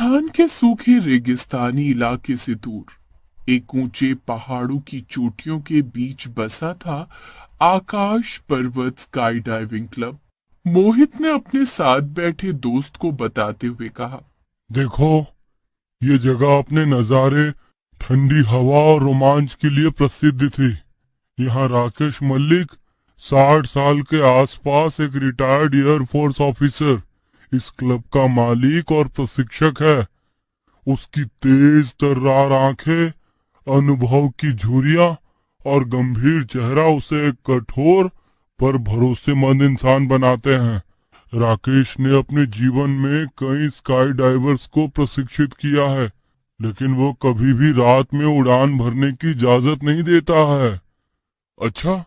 राजस्थान के सूखे रेगिस्तानी इलाके से दूर एक ऊंचे पहाड़ों की चोटियों के बीच बसा था आकाश पर्वत स्काई डाइविंग क्लब। मोहित ने अपने साथ बैठे दोस्त को बताते हुए कहा, देखो, ये जगह अपने नज़ारे, ठंडी हवा और रोमांच के लिए प्रसिद्ध थी। यहाँ राकेश मलिक, 60 साल के आसपास, एक रिटायर्ड एयरफोर्स ऑफिसर, इस क्लब का मालिक और प्रशिक्षक है। उसकी तेज तर्रार आंखें, अनुभव की झुर्रियां और गंभीर चेहरा उसे एक कठोर पर भरोसेमंद इंसान बनाते हैं। राकेश ने अपने जीवन में कई स्काई डाइवर्स को प्रशिक्षित किया है, लेकिन वो कभी भी रात में उड़ान भरने की इजाजत नहीं देता है। अच्छा,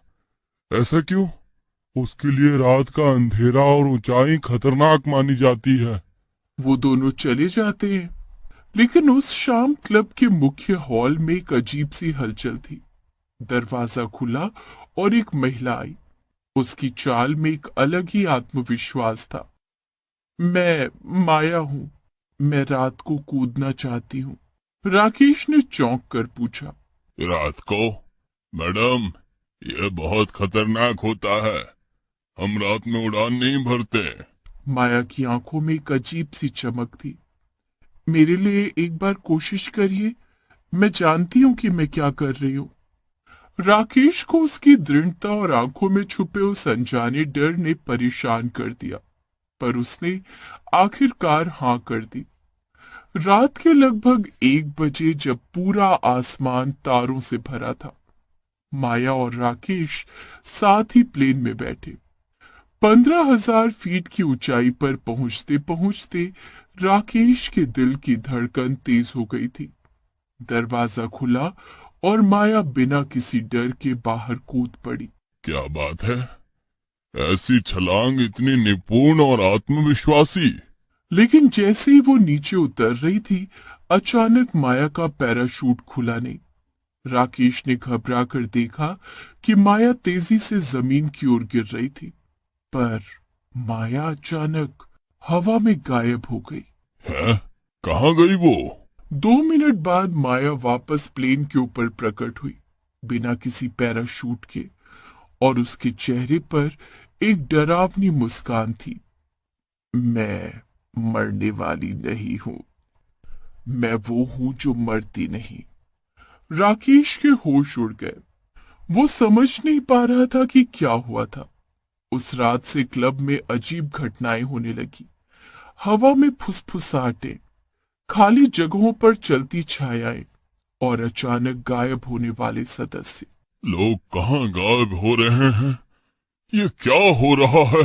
ऐसा क्यों? उसके लिए रात का अंधेरा और ऊंचाई खतरनाक मानी जाती है। वो दोनों चले जाते हैं, लेकिन उस शाम क्लब के मुख्य हॉल में एक अजीब सी हलचल थी। दरवाजा खुला और एक महिला आई। उसकी चाल में एक अलग ही आत्मविश्वास था। मैं माया हूँ। मैं रात को कूदना चाहती हूँ। राकेश ने चौंक कर पूछा। रात को? मैडम, यह बहुत खतरनाक होता है। हम रात में उड़ान नहीं भरते। माया की आंखों में एक अजीब सी चमक थी। मेरे लिए एक बार कोशिश करिए। मैं जानती हूँ कि मैं क्या कर रही हूँ। राकेश को उसकी दृढ़ता और आंखों में छुपे उस अनजाने डर ने परेशान कर दिया, पर उसने आखिरकार हाँ कर दी। रात के लगभग 1 बजे जब पूरा आसमान तारों से भरा था, माया और राकेश साथ ही प्लेन में बैठे। 15,000 फीट की ऊंचाई पर पहुंचते पहुंचते राकेश के दिल की धड़कन तेज हो गई थी। दरवाजा खुला और माया बिना किसी डर के बाहर कूद पड़ी। क्या बात है? ऐसी छलांग, इतनी निपुण और आत्मविश्वासी। लेकिन जैसे ही वो नीचे उतर रही थी, अचानक माया का पैराशूट खुला नहीं। राकेश ने घबरा कर देखा कि माया तेजी से जमीन की ओर गिर रही थी, पर माया अचानक हवा में गायब हो गई। है? कहाँ गई वो? 2 मिनट बाद माया वापस प्लेन के ऊपर प्रकट हुई, बिना किसी पैराशूट के, और उसके चेहरे पर एक डरावनी मुस्कान थी। मैं मरने वाली नहीं हूं। मैं वो हूं जो मरती नहीं। राकेश के होश उड़ गए। वो समझ नहीं पा रहा था कि क्या हुआ था। उस रात से क्लब में अजीब घटनाएं होने लगी। हवा में फुसफुसाहटें, खाली जगहों पर चलती छायाएं और अचानक गायब होने वाले सदस्य। लोग कहाँ गायब हो रहे हैं? ये क्या हो रहा है?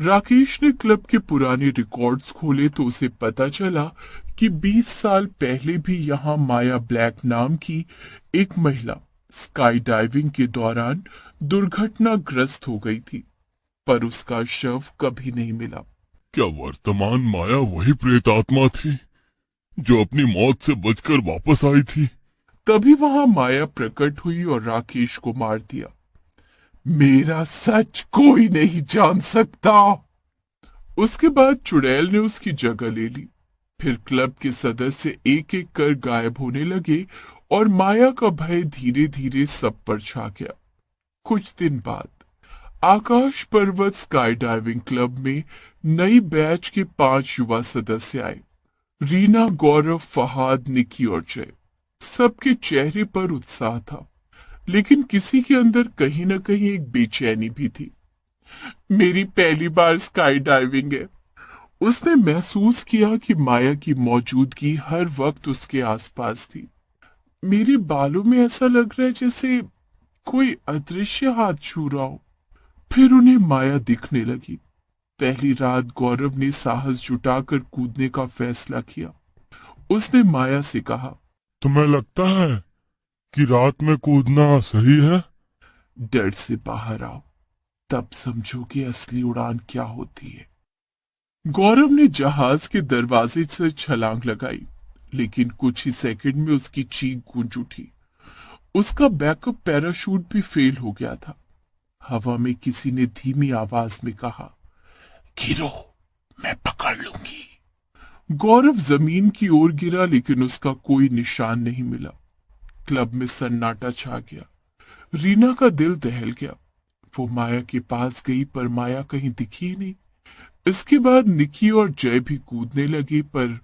राकेश ने क्लब के पुराने रिकॉर्ड्स खोले तो उसे पता चला कि 20 साल पहले भी यहाँ माया ब्लैक नाम की एक महिला स्काई डाइविंग के दौरान दुर्घटनाग्रस्त हो गई थी, पर उसका शव कभी नहीं मिला। क्या वर्तमान माया वही प्रेतात्मा थी जो अपनी मौत से बचकर वापस आई थी? तभी वहां माया प्रकट हुई और राकेश को मार दिया। मेरा सच कोई नहीं जान सकता। उसके बाद चुड़ैल ने उसकी जगह ले ली। फिर क्लब के सदस्य एक एक कर गायब होने लगे और माया का भय धीरे धीरे सब पर छा गया। कुछ दिन बाद आकाश पर्वत स्काई डाइविंग क्लब में नई बैच के 5 युवा सदस्य आए। रीना, गौरव, फहाद, निकी और जय। सबके चेहरे पर उत्साह था, लेकिन किसी के अंदर कहीं न कहीं एक बेचैनी भी थी। मेरी पहली बार स्काई डाइविंग है। उसने महसूस किया कि माया की मौजूदगी हर वक्त उसके आसपास थी। मेरे बालों में ऐसा लग रहा है जैसे कोई अदृश्य हाथ छू रहा हो। फिर उन्हें माया दिखने लगी। पहली रात गौरव ने साहस जुटाकर कूदने का फैसला किया। उसने माया से कहा, तुम्हें लगता है कि रात में कूदना सही है? डर से बाहर आओ, तब समझोगे असली उड़ान क्या होती है। गौरव ने जहाज के दरवाजे से छलांग लगाई, लेकिन कुछ ही सेकंड में उसकी चीख गूंज उठी। उसका बैकअप पैराशूट भी फेल हो गया था। हवा में किसी ने धीमी आवाज में कहा, गिरो, मैं पकड़ लूंगी। गौरव जमीन की ओर गिरा, लेकिन उसका कोई निशान नहीं मिला। क्लब में सन्नाटा छा गया। रीना का दिल दहल गया। वो माया के पास गई, पर माया कहीं दिखी ही नहीं। इसके बाद निकी और जय भी कूदने लगे, पर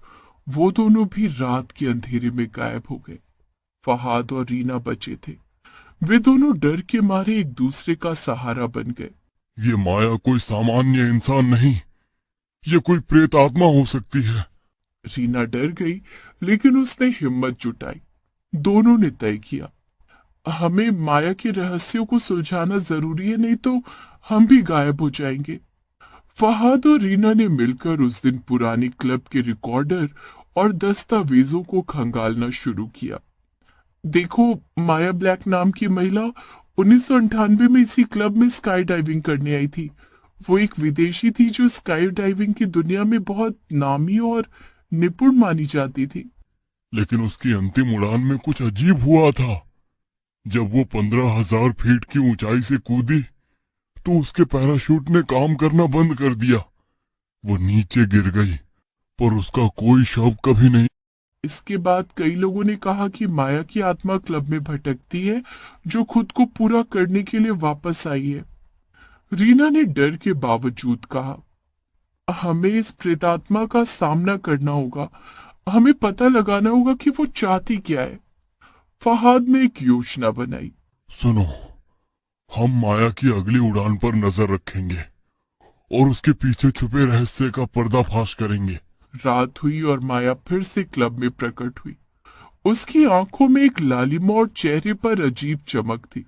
वो दोनों भी रात के अंधेरे में गायब हो गए। फहाद और रीना बचे थे। वे दोनों डर के मारे एक दूसरे का सहारा बन गए। ये माया कोई सामान्य इंसान नहीं, ये कोई प्रेत आत्मा हो सकती है। रीना डर गई, लेकिन उसने हिम्मत जुटाई। दोनों ने तय किया, हमें माया के रहस्यों को सुलझाना जरूरी है, नहीं तो हम भी गायब हो जाएंगे। फहाद और रीना ने मिलकर उस दिन पुरानी क्लब के रिकॉर्डर और दस्तावेजों को खंगालना शुरू किया। देखो, माया ब्लैक नाम की महिला 1998 में इसी क्लब में स्काई डाइविंग करने आई थी। वो एक विदेशी थी जो स्काई डाइविंग की दुनिया में बहुत नामी और निपुण मानी जाती थी। लेकिन उसकी अंतिम उड़ान में कुछ अजीब हुआ था। जब वो 15,000 फीट की ऊंचाई से कूदी तो उसके पैराशूट ने काम करना बंद कर दिया। वो नीचे गिर गई, पर उसका कोई शव कभी नहीं। इसके बाद कई लोगों ने कहा कि माया की आत्मा क्लब में भटकती है, जो खुद को पूरा करने के लिए वापस आई है। रीना ने डर के बावजूद कहा, हमें इस प्रेतात्मा का सामना करना होगा। हमें पता लगाना होगा कि वो चाहती क्या है। फहाद ने एक योजना बनाई। सुनो, हम माया की अगली उड़ान पर नजर रखेंगे और उसके पीछे छुपे रहस्य का पर्दाफाश करेंगे। रात हुई और माया फिर से क्लब में प्रकट हुई। उसकी आंखों में एक लालिमा और चेहरे पर अजीब चमक थी।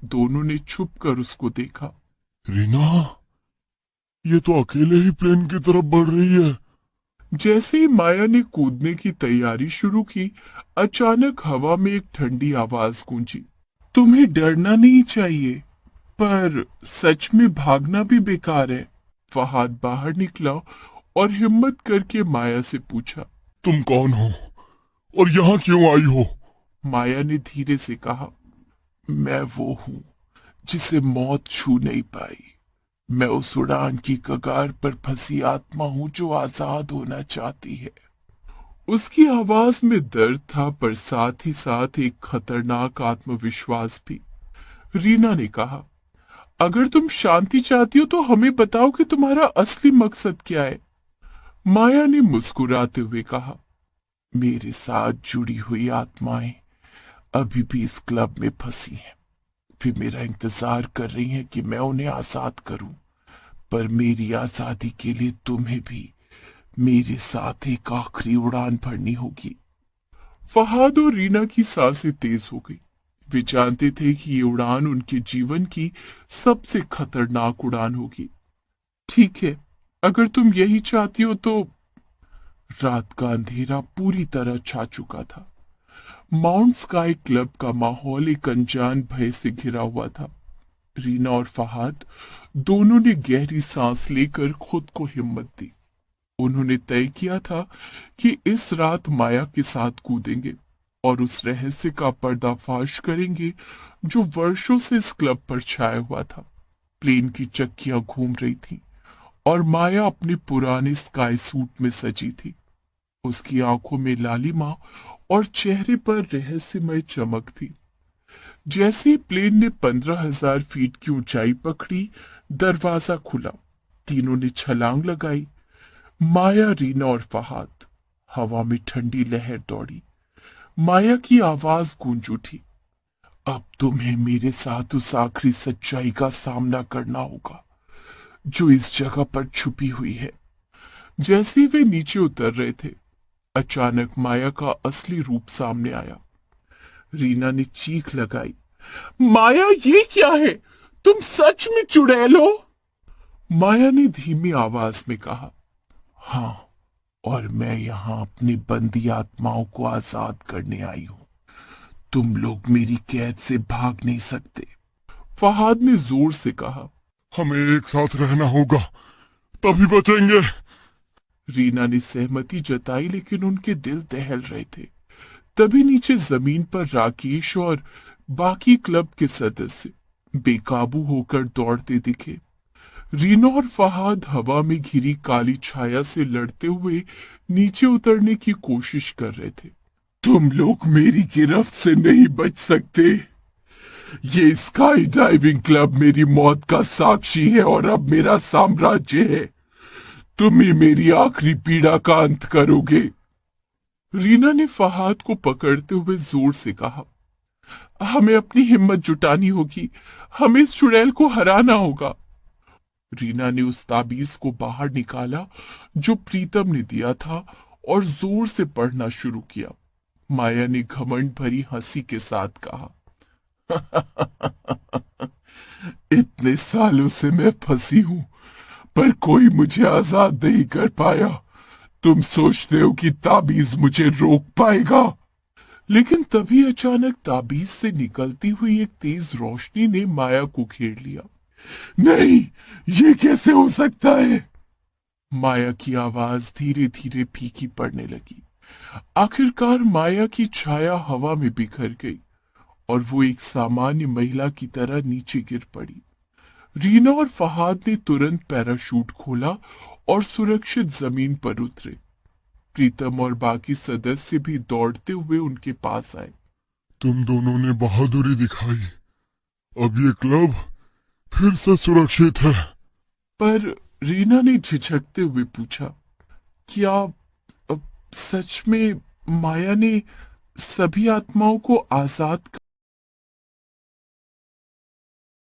दोनों ने छुपकर उसको देखा। रीना, ये तो अकेले ही प्लेन की तरफ बढ़ रही है। जैसे ही माया ने कूदने की तैयारी शुरू की, अचानक हवा में एक ठंडी आवाज गूंजी, तुम्हें डरना नहीं चाहिए, पर सच में भागना भी बेकार है। फहाद बाहर निकला और हिम्मत करके माया से पूछा, तुम कौन हो और यहाँ क्यों आई हो? माया ने धीरे से कहा, मैं वो हूं जिसे मौत छू नहीं पाई। मैं उस उड़ान की कगार पर फंसी आत्मा हूं जो आजाद होना चाहती है। उसकी आवाज में दर्द था, पर साथ ही साथ एक खतरनाक आत्मविश्वास भी। रीना ने कहा, अगर तुम शांति चाहती हो तो हमें बताओ कि तुम्हारा असली मकसद क्या है। माया ने मुस्कुराते हुए कहा, मेरे साथ जुड़ी हुई आत्माएं अभी भी इस क्लब में फंसी हैं। वे मेरा इंतजार कर रही हैं कि मैं उन्हें आजाद करूं, पर मेरी आजादी के लिए तुम्हें भी मेरे साथ एक आखिरी उड़ान भरनी होगी। फहाद और रीना की सांसें तेज हो गई। वे जानते थे कि ये उड़ान उनके जीवन की सबसे खतरनाक उड़ान होगी। ठीक है, अगर तुम यही चाहती हो तो। रात का अंधेरा पूरी तरह छा चुका था। माउंट स्काई क्लब का माहौल एक अनजान भय से घिरा हुआ था। रीना और फहाद दोनों ने गहरी सांस लेकर खुद को हिम्मत दी। उन्होंने तय किया था कि इस रात माया के साथ कूदेंगे और उस रहस्य का पर्दाफाश करेंगे जो वर्षों से इस क्लब पर छाया हुआ था। प्लेन की चक्कियां घूम रही थीं और माया अपने पुराने स्काई सूट में सजी थी। उसकी आंखों में लालिमा और चेहरे पर रहस्यमय चमक थी। जैसे ही प्लेन ने 15,000 फीट की ऊंचाई पकड़ी, दरवाजा खुला। तीनों ने छलांग लगाई। माया, रीना और फहाद। हवा में ठंडी लहर दौड़ी। माया की आवाज गूंज उठी, अब तुम्हें मेरे साथ उस आखिरी सच्चाई का सामना करना होगा जो इस जगह पर छुपी हुई है। जैसे ही वे नीचे उतर रहे थे, अचानक माया का असली रूप सामने आया। रीना ने चीख लगाई, माया, ये क्या है? तुम सच में चुड़ैल हो? माया ने धीमी आवाज में कहा, हाँ, और मैं यहाँ अपनी बंदी आत्माओं को आजाद करने आई हूँ। तुम लोग मेरी कैद से भाग नहीं सकते। फहाद ने जोर से कहा, हमें एक साथ रहना होगा, तभी बचेंगे। रीना ने सहमति जताई, लेकिन उनके दिल दहल रहे थे। तभी नीचे जमीन पर राकेश और बाकी क्लब के सदस्य बेकाबू होकर दौड़ते दिखे। रीना और फहाद हवा में घिरी काली छाया से लड़ते हुए नीचे उतरने की कोशिश कर रहे थे। तुम लोग मेरी गिरफ्त से नहीं बच सकते। ये स्काई डाइविंग क्लब मेरी मौत का साक्षी है और अब मेरा साम्राज्य है। तुम ही मेरी आखिरी पीड़ा का अंत करोगे। रीना ने फहाद को पकड़ते हुए जोर से कहा, हमें अपनी हिम्मत जुटानी होगी, हमें इस चुड़ैल को हराना होगा। रीना ने उस ताबीज को बाहर निकाला जो प्रीतम ने दिया था और जोर से पढ़ना शुरू किया। माया ने घमंड भरी हंसी के साथ कहा, इतने सालों से मैं फंसी हूं, पर कोई मुझे आजाद नहीं कर पाया। तुम सोचते हो कि ताबीज मुझे रोक पाएगा? लेकिन तभी अचानक ताबीज से निकलती हुई एक तेज रोशनी ने माया को घेर लिया। नहीं, ये कैसे हो सकता है? माया की आवाज धीरे धीरे फीकी पड़ने लगी। आखिरकार माया की छाया हवा में बिखर गई और वो एक सामान्य महिला की तरह नीचे गिर पड़ी। रीना और फहाद ने तुरंत पैराशूट खोला और सुरक्षित जमीन पर उतरे। प्रीतम और बाकी सदस्य भी दौड़ते हुए उनके पास आए। तुम दोनों ने बहादुरी दिखाई। अब ये क्लब फिर से सुरक्षित है। पर रीना ने झिझकते हुए पूछा, क्या सच में माया ने सभी आत्माओं को आजाद